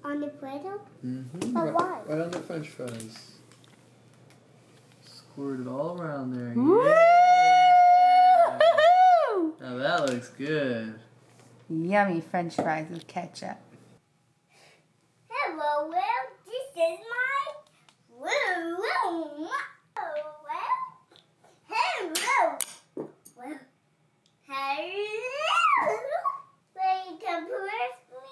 On the Play-Doh? Mm-hmm. But why? Right on the French fries. Squirt it all around there. Woo! Yeah. Now that looks good. Yummy French fries with ketchup. Hello, well, this is my room. Hello, well, ready to bless me?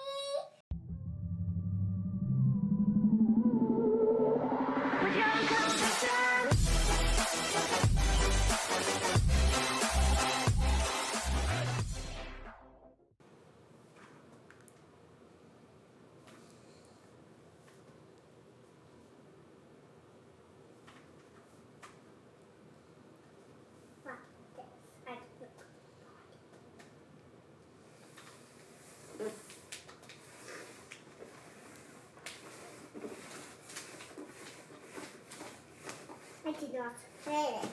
I did not say it.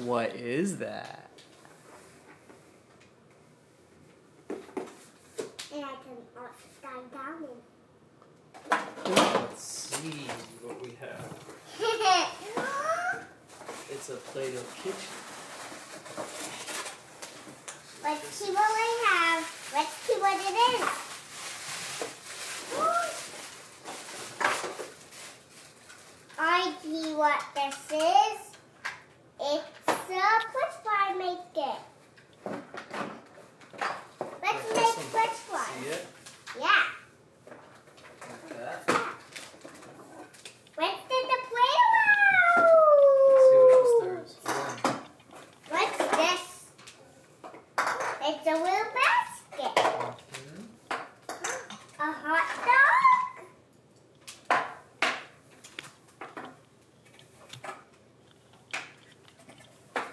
What is that? And I can also stand down and Let's see what we have. It's a Play-Doh kitchen. Let's see what we have. Let's see what it is. I see what this is. It's a French fry maker. Let's make French fries. See it? Yeah. Like that. Let's do the See what else Play-Doh. there is. Hold on. What's this? It's a little basket. A hot dog.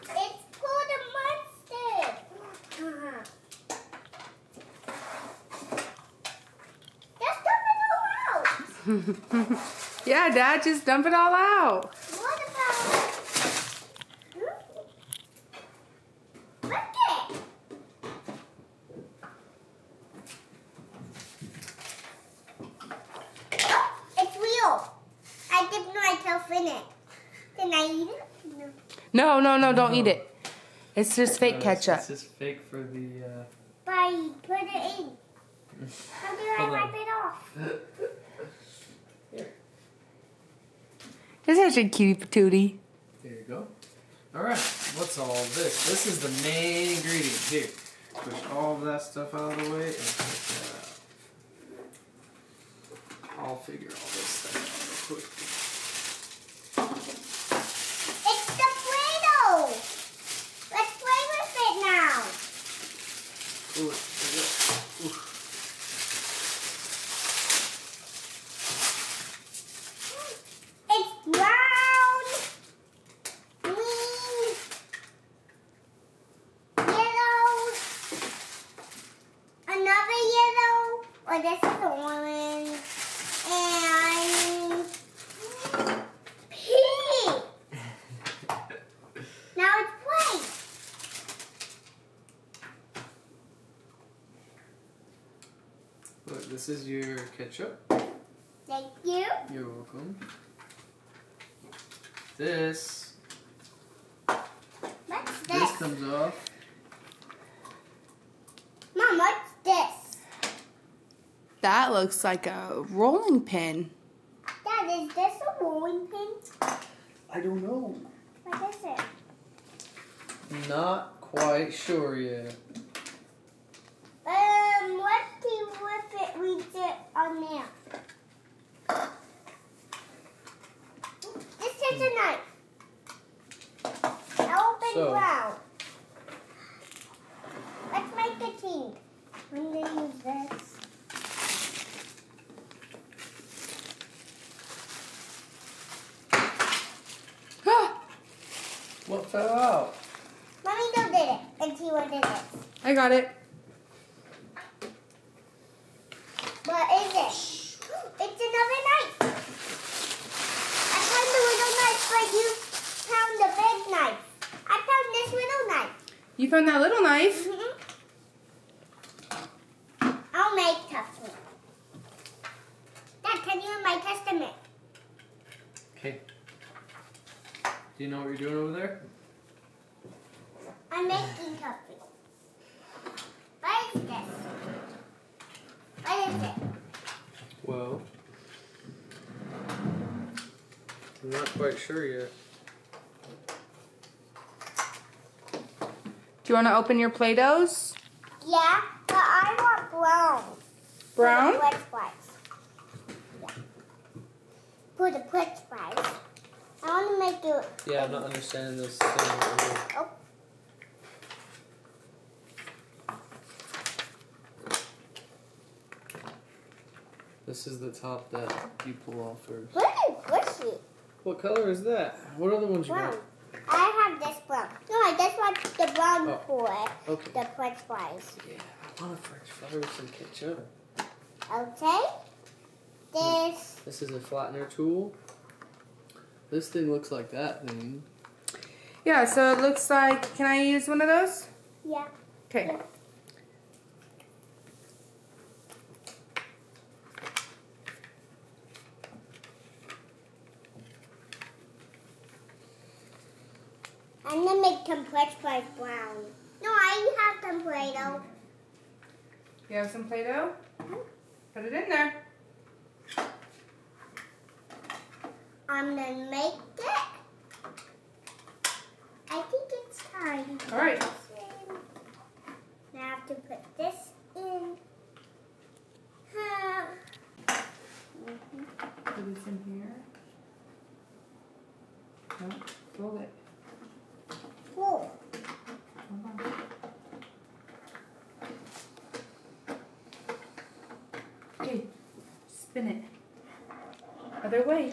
It's full of mustard. Just dump it all out. Yeah, Dad, just dump it all out. What about? Look it. It's real. I dipped myself in it. Can I eat it? No. No, don't eat it. It's just fake ketchup. It's just fake for the. But I put it in. How do I Hold on. wipe it off? Here. It's such a cutie patootie. There you go. All right. What's all this? This is the main ingredient. Here. Push all of that stuff out of the way and take that out. I'll figure all this stuff out real quick. It's the Play-Doh. Let's play with it now. Ooh, there you go. Ooh. It's brown, green, yellow, another yellow, or this is orange, and pink. Now it's white. Look, this is your ketchup. Thank you. You're welcome. This What's this? comes off. Mom, what's this? That looks like a rolling pin. Dad, is this a rolling pin? I don't know. What is it? Not quite sure yet. Let's see if it reads it on there. This is a knife. Open So- brown. Let's make a team. I'm gonna use this. What fell out? Mommy, go get it and see what it is. I got it. What is it? It's another knife. I found the little knife, but you found the big knife. I found this little knife. You found that little knife. I'll make tough. Dad, can you read my testament? Okay. Do you know what you're doing over there? I'm making coffee. What is this? What is it? Well, I'm not quite sure yet. Do you want to open your Play-Dohs? Yeah, but I want brown. Brown? For the French fries. Yeah. For the French fries. I want to make it. Yeah, I'm not understanding this thing right here. Oh. This is the top that you pull off first. Really squishy. What color is that? What other ones you Brown. got? I have this brown. No, I just want the brown Oh, for okay. the French fries. Yeah, I want a French fry with some ketchup. Okay. This. This is a flattener tool. This thing looks like that thing. Yeah, so it looks like, can I use one of those? Yeah. Okay. I'm gonna make some French fries brown. No, I have some Play-Doh. You have some Play-Doh? Put it in there. I'm gonna make it. I think it's time. to All right. put this in. Now I have to put this in. Put this in here. No, fold it. Cool. Hold on. Okay, spin it. Other way.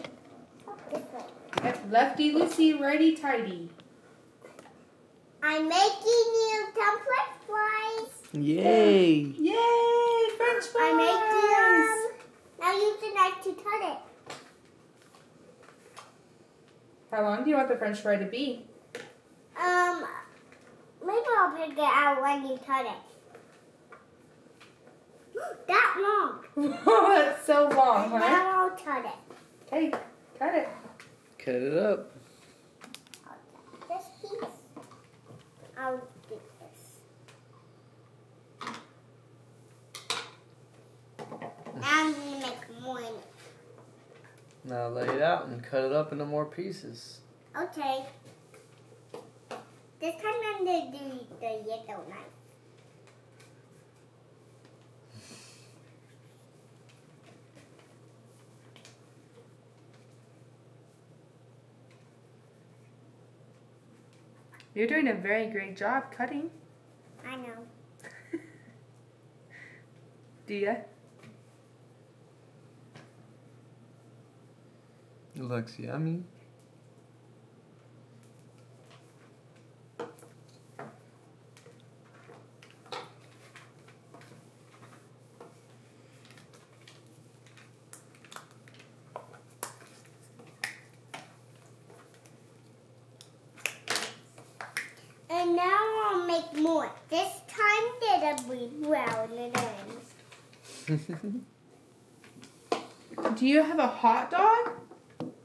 This way. Yep, lefty loosey, righty tighty. I'm making you some French fries. Yay! Yay, French fries! I'm making them. Now use the knife to cut it. How long do you want the French fry to be? Maybe I'll pick it out when you cut it. That long. That's so long, And huh? now I'll cut it. Okay, cut it. Cut it up. I'll cut this piece. I'll do this. Now I'm gonna make more in it. Now lay it out and cut it up into more pieces. Okay. This time I'm gonna do the yellow knife. You're doing a very great job cutting. I know. Do ya? It looks yummy. And now I'll make more. This time it'll be brown and orange. Do you have a hot dog?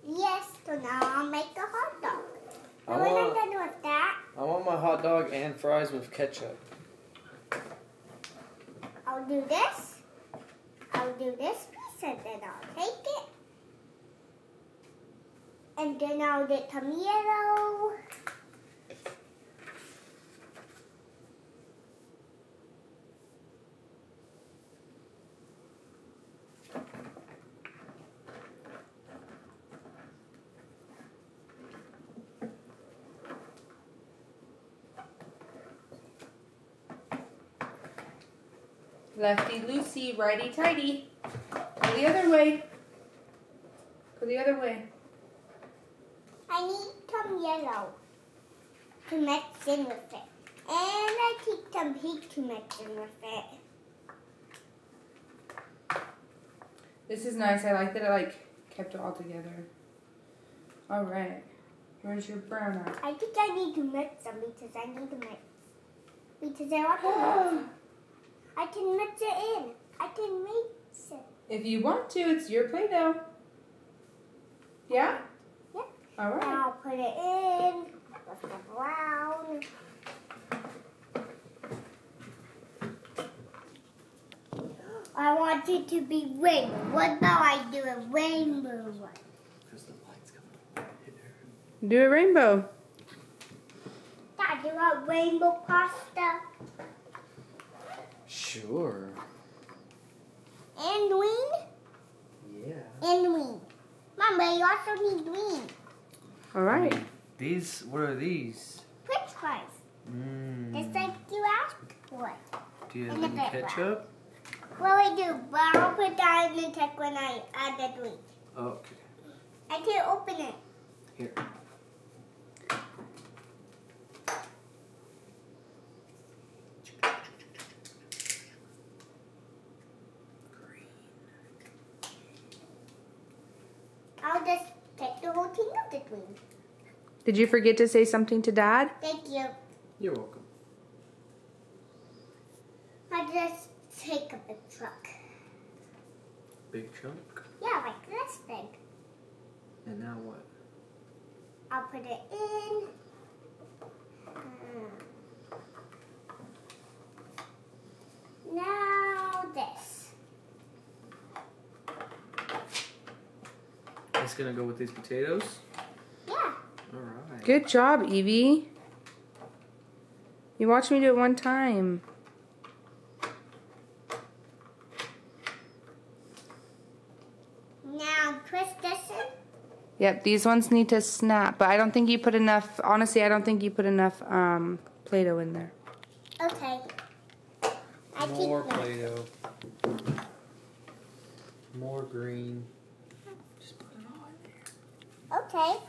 Yes, so now I'll make a hot dog. I And when I'm want- done with that, I want my hot dog and fries with ketchup. I'll do this. I'll do this piece and then I'll take it. And then I'll get some yellow. Lefty loosey, righty tighty. Go the other way. Go the other way. I need some yellow to mix in with it. And I need some pink to mix in with it. This is nice. I like that it kept it all together. All right. Where's your brown at? I think I need to mix them because I need to mix. because I can mix it in. I can mix it. If you want to, it's your Play-Doh. Yeah? Yeah. All right. I'll put it in with the brown. I want it to be rainbow. What about I do a rainbow one? Because the light's coming here. Do a rainbow. Dad, do a rainbow pasta Sure. and green? Yeah. And green. Mom, but you also need green. All right. These, what are these? French fries. Just like you asked for. Do you have And a any bit ketchup? Well, I do, but I'll put that in the tech when I add the green. Okay. I can't open it. Here. I'll just take the whole thing of the green. Did you forget to say something to Dad? Thank you. You're welcome. I'll just take a big truck. Big chunk. Yeah, like this big. And now what? I'll put it in. Now this. It's gonna go with these potatoes? Yeah. Alright. Good job, Evie. You watched me do it one time. Now twist this in. Yep, these ones need to snap, but I don't think you put enough, honestly, I don't think you put enough Play-Doh in there. Okay. I More keep mine. Play-Doh. More green. Just put it all in there. Okay.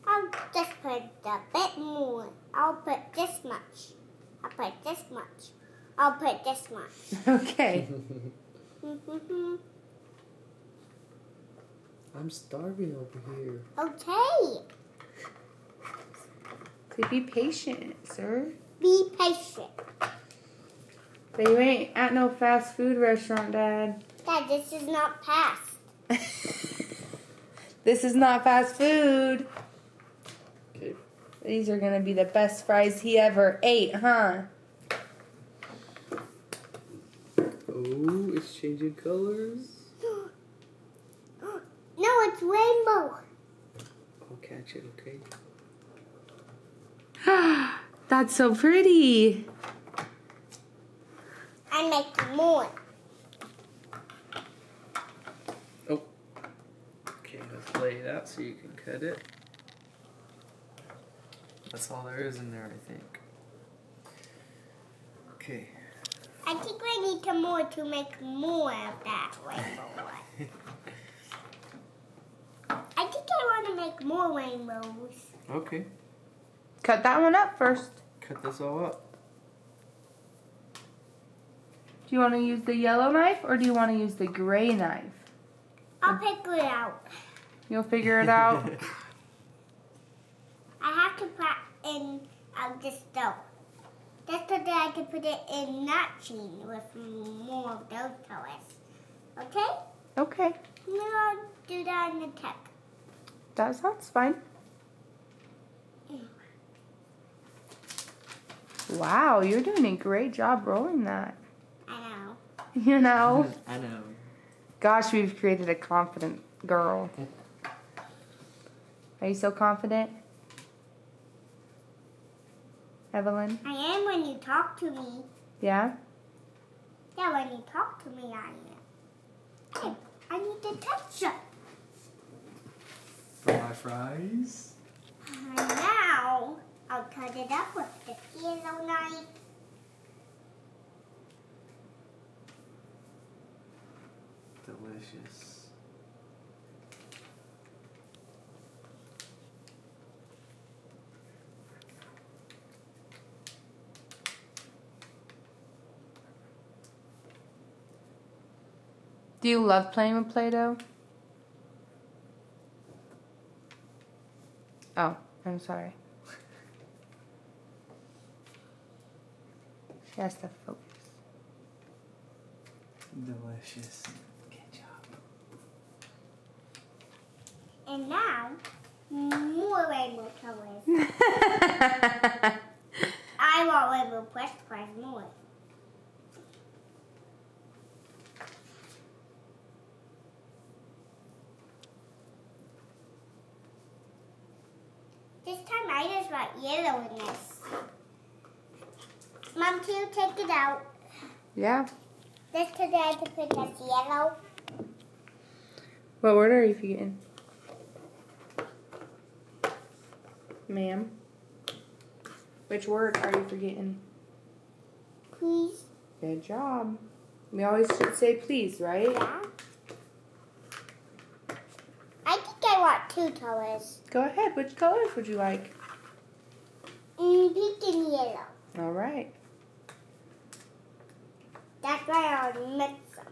I'll just put a bit more. I'll put this much. I'll put this much. I'll put this much. Okay. I'm starving over here. Okay. So be patient, sir. Be patient. But you ain't at no fast food restaurant, Dad. Dad, this is not past. This is not fast food. Okay. These are gonna be the best fries he ever ate, huh? Oh, it's changing colors. No, it's rainbow. I'll catch it, okay? That's so pretty. I make more. Oh. Okay, let's lay it out so you can cut it. That's all there is in there, I think. Okay. I think we need some more to make more of that rainbow one. I think I want to make more rainbows. Okay. Cut that one up first. Cut this all up. Do you want to use the yellow knife or do you want to use the gray knife? I'll pick it out. You'll figure it out. I have to put in the stove. Just so that I can put it in that machine with more of those colors. Okay? Okay. And then I'll do that in the tech. That sounds fine. Wow, you're doing a great job rolling that. I know. You know? I know. Gosh, we've created a confident girl. Are you so confident? Evelyn? I am when you talk to me. Yeah? Yeah, when you talk to me, I am. Hey, I need the ketchup. For my fries? And now, I'll cut it up with the yellow knife. Delicious. Do you love playing with Play-Doh? Oh, I'm sorry. That's the focus. Delicious ketchup. And now, more rainbow colors. I want rainbow French fries more. This time I just want yellow in this. Mom, can you take it out? Yeah. This today I can put this yellow. What word are you forgetting? Ma'am? Which word are you forgetting? Please. Good job. We always should say please, right? Yeah. I think I want 2 colors. Go ahead. Which colors would you like? Pink and yellow. All right. That's why I'll mix them.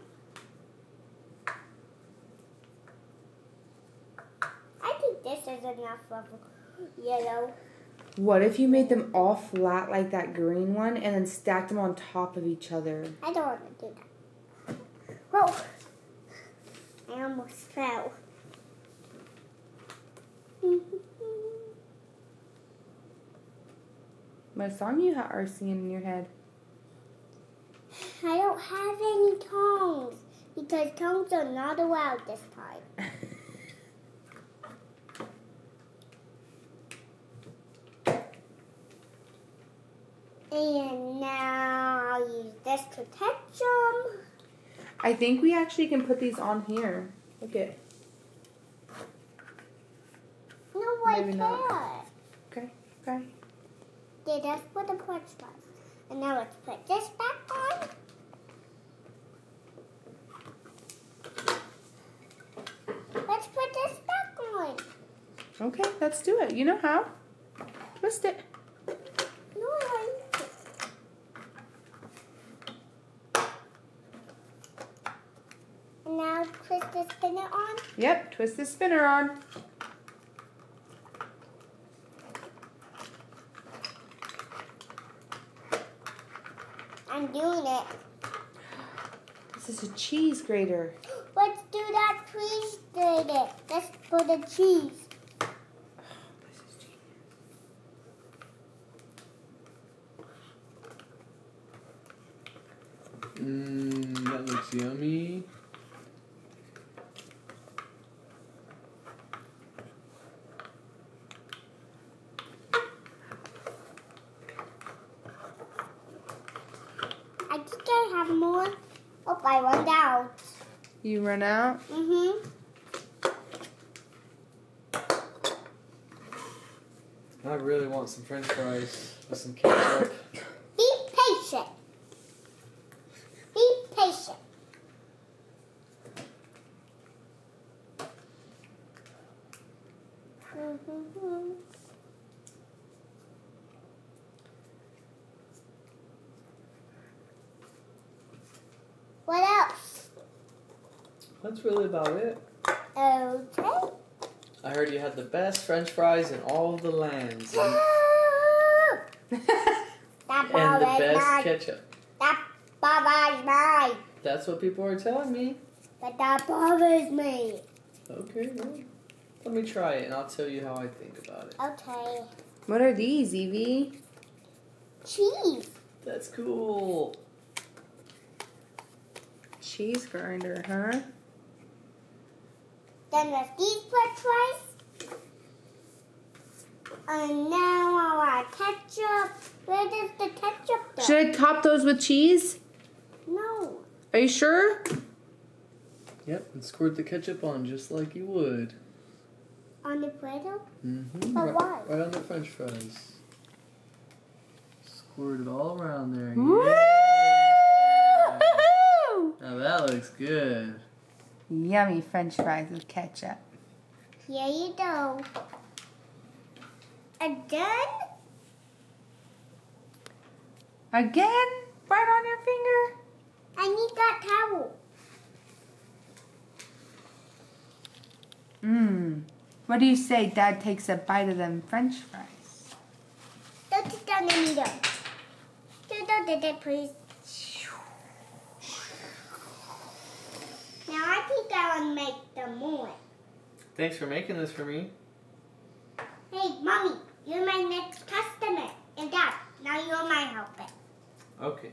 I think this is enough of yellow. What if you made them all flat like that green one and then stacked them on top of each other? I don't want to do that. Whoa! I almost fell. What song you are singing in your head? I don't have any tongues because tongues are not allowed this time. And now I'll use this to touch them. I think we actually can put these on here. Look at. No, I Maybe can't. not. Okay. Okay. Yeah, that's what the punch was. And now let's put this back on. Let's put this back on. Okay, let's do it. You know how? Twist it. No, I And now twist the spinner on. Yep, twist the spinner on. I'm doing it. This is a cheese grater. Let's do that cheese grater. Let's put the cheese. This is genius. That looks yummy. I think I have more. Oh, I run out. You run out? I really want some French fries with some ketchup. Be patient. Be patient. What else? That's really about it. Okay. I heard you had the best French fries in all of the lands. That And ball the is best mine. ketchup. That ball is mine. That's what people are telling me. But that ball is me. Okay, well, let me try it and I'll tell you how I think about it. Okay. What are these, Evie? Cheese. That's cool. Cheese grinder, huh? Then there's these French fries. And now I want ketchup. Where does the ketchup go? Should I top those with cheese? No. Are you sure? Yep, and squirt the ketchup on just like you would. On the Play-Doh? Mm-hmm. But why? Right on the French fries. Squirt it all around there. Woo! Yeah. Now that looks good. Yummy French fries with ketchup. Here you go. Again? Again? Right on your finger? I need that towel. What do you say Dad takes a bite of them French fries? Don't sit down and eat them. Don't the dip, please. Now I think I will make the more. Thanks for making this for me. Hey, Mommy, you're my next customer. And Dad, now you're my helper. Okay.